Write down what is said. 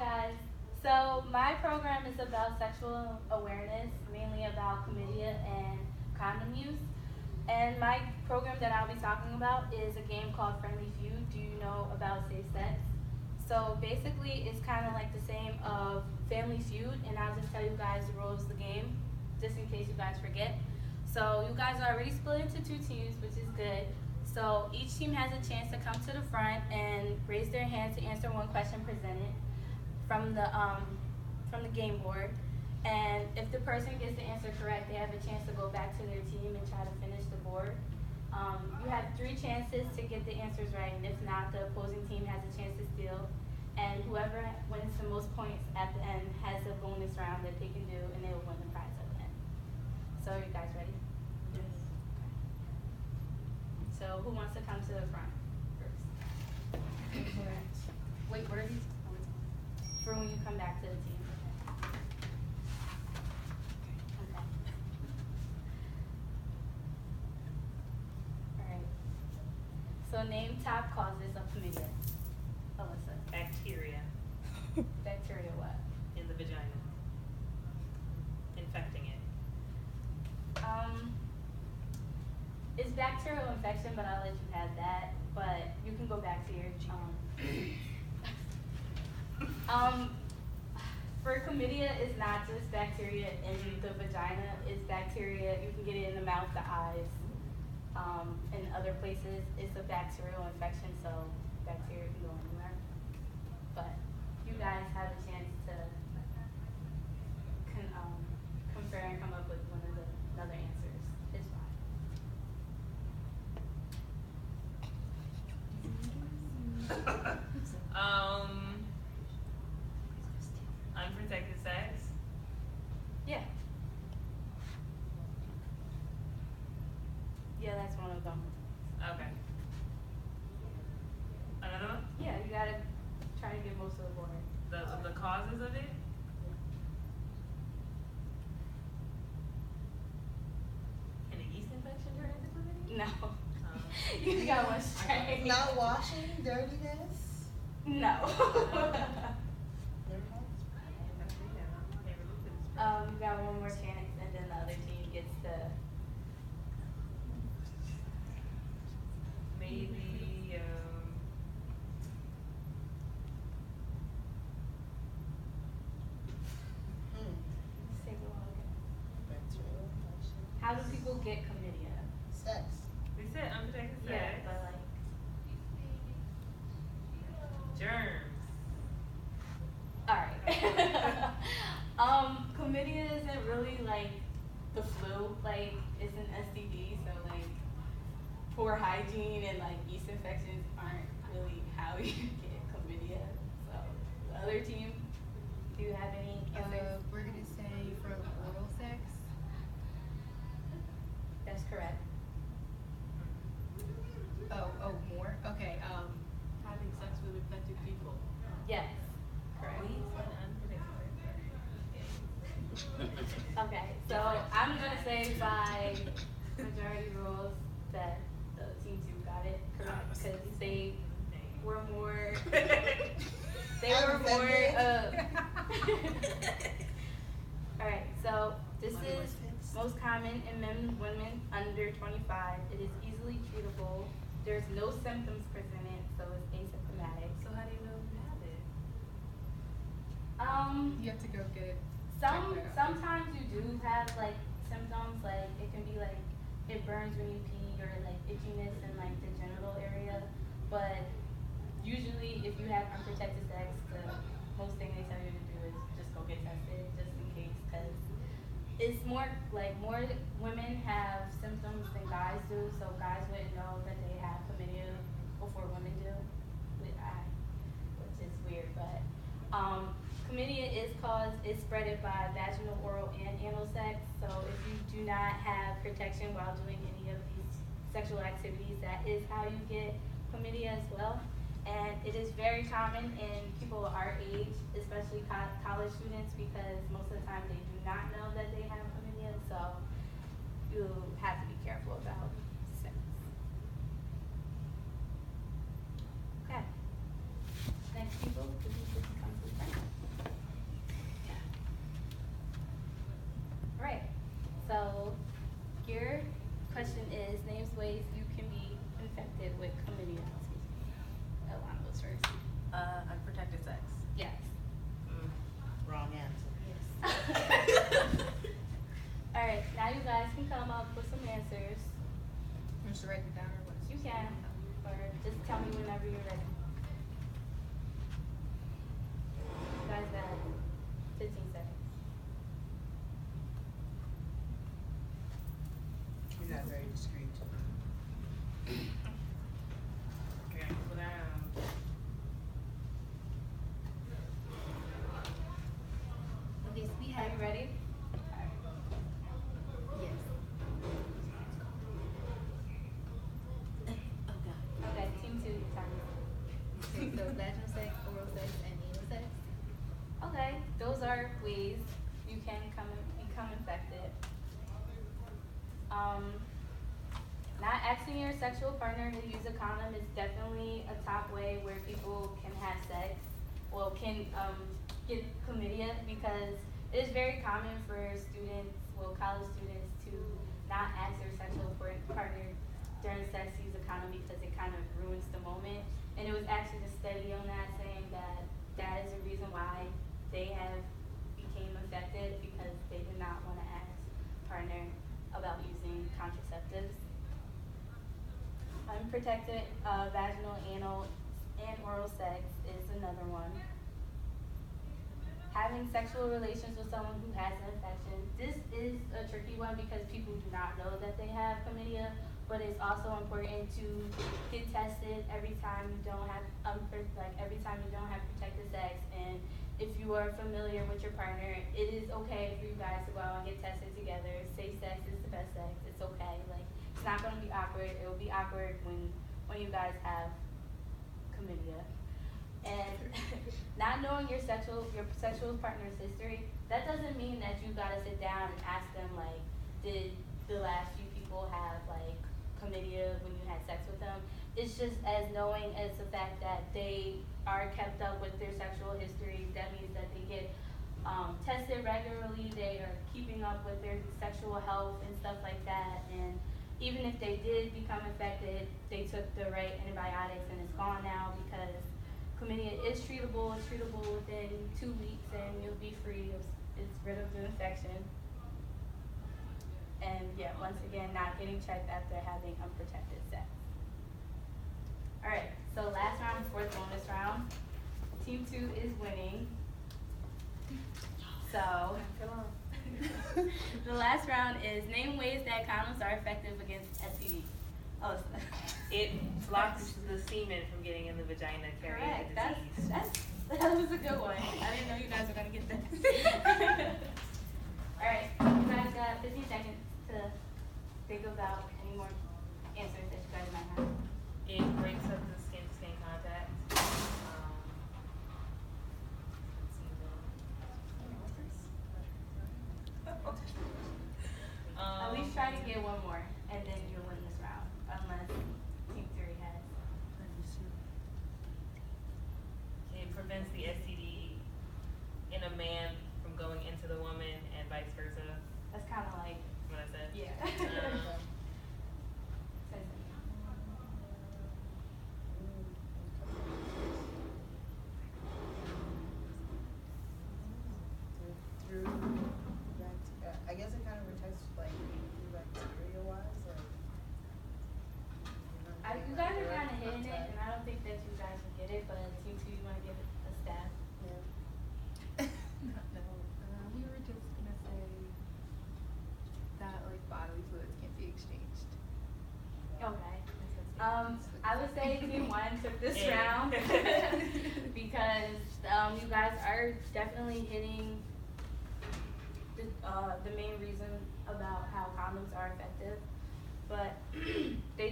guys. So my program is about sexual awareness, mainly about chlamydia and condom use. And my program that I'll be talking about is a game called Friendly Feud. Do you know about safe sex? So basically, it's kind of like the same of Family Feud, and I'll just tell you guys the rules of the game, just in case you guys forget. So you guys are already split into two teams, which is good. So each team has a chance to come to the front and raise their hand to answer one question presented from the game board. And if the person gets the answer correct, they have a chance to go back to their team and try to finish the board. You have 3 chances to get the answers right, and if not, the opposing team has a chance to steal. And whoever wins the most points at the end has a bonus round that they can do, and they will win the prize at the end. So are you guys ready? Yes. So who wants to come to the front first? Wait, what are these? For when you come back to the team. Okay. Alright. So name top causes of chlamydia. Alyssa. Bacteria Bacteria what? in the vagina. Infecting it. It's bacterial infection, but I'll let you have that. But you can go back to your for chlamydia, it's not just bacteria in the vagina. It's bacteria. You can get it in the mouth, the eyes, and other places. It's a bacterial infection, so bacteria can go anywhere. But you guys have a chance to compare and come up with one of the other answers. It's fine. Unprotected sex. Yeah. Yeah, that's one of them. Okay. Another one? Yeah, you gotta try to get most of the board. The causes of it? Can a yeast infection turn into chlamydia? No. You got one straight. Not washing, dirtiness. No. Never You got one more chance, and then the other team gets the. maybe Let's take a look. Bacterial infection. How do people get chlamydia? Sex. we said unprotected sex. Yeah, but like. Germs. Alright. Chlamydia isn't really like the flu, like it's an STD, so like poor hygiene and like yeast infections aren't really how you get chlamydia. So the other team, do you have any answers? We're gonna say from oral sex. That's correct. Oh, more? Okay, having sex with infected people. Yes, correct. We said unprotected. Okay, so I'm gonna say by majority rules that the team 2 got it correct because they were more. They were more. All right, so this is most common in men and women under 25. It is easily treatable. There's no symptoms presented, so it's asymptomatic. So how do you know you have it? You have to go get it. Sometimes you do have like symptoms, like it can be like it burns when you pee or like itchiness in like the genital area. But usually if you have unprotected sex, the most thing they tell you to do is just go get tested just in case, because it's more women have symptoms than guys do, so guys wouldn't know that they have chlamydia before women do, which is weird, but chlamydia is spreaded by vaginal, oral, and anal sex. So if you do not have protection while doing any of these sexual activities, that is how you get chlamydia as well. And it is very common in people our age, especially college students, because most of the time they do not know that they have chlamydia. So you have to be careful about sex. Okay. Next people, could you please come to the front? you guys can come up with some answers. Just write it down or what? You can, or just tell me whenever you're ready. You guys got 15 seconds. You're not very discreet. Okay, put down. Okay, so we Are have. you ready? Yes. Oh God. Okay, team 2, your time. Okay, so vaginal sex, oral sex, and anal sex. Okay, those are ways you can become infected. Not asking your sexual partner to use a condom is definitely a top way where people can have sex. Well, can get chlamydia, because it is very common for students, well, college students, to not ask their sexual partner during sex to use a condom because it kind of ruins the moment. And it was actually a study on that saying that that is the reason why they have became infected, because they did not want to ask partner about using contraceptives. Unprotected vaginal, anal, and oral sex is another one. Having sexual relations with someone who has an infection. This is a tricky one because people do not know that they have chlamydia, but it's also important to get tested every time you don't have every time you don't have protected sex. And if you are familiar with your partner, it is okay for you guys to go out and get tested together. Safe sex is the best sex. It's okay. Like, it's not gonna be awkward. It will be awkward when you guys have chlamydia. And not knowing your sexual partner's history, that doesn't mean that you gotta sit down and ask them, like, did the last few people have like chlamydia when you had sex with them? It's just as knowing as the fact that they are kept up with their sexual history. That means that they get tested regularly, they are keeping up with their sexual health and stuff like that. And even if they did become infected, they took the right antibiotics and it's gone now, because chlamydia is treatable. It's treatable within 2 weeks and you'll be free. It's rid of the infection. And yeah, once again, not getting checked after having unprotected sex. Alright, so last round before the bonus round. Team 2 is winning. So, the last round is name ways that condoms are effective against STD. Oh, It blocks the semen from getting in the vagina, carrying correct. the disease. That was a good one. I didn't know you guys were gonna get that. Alright, you guys got 15 seconds to think about any more answers that you guys might have. It breaks up the skin-to-skin contact. At least try to get one more, and then you'll win this round, unless Team 3 has. It prevents the STD in a man from going into the woman and vice versa. That's kind of like, What I said. yeah. Through I guess it kind of protects like bacteria wise, like. You guys are kind of hitting it, and I don't think that you guys will get it, but Team 2, you want to give it a stab? No. We were just gonna say that like bodily fluids can't be exchanged. Okay. I would say Team 1 took this Yeah. round because you guys are definitely hitting the main reason about how condoms are effective, but they do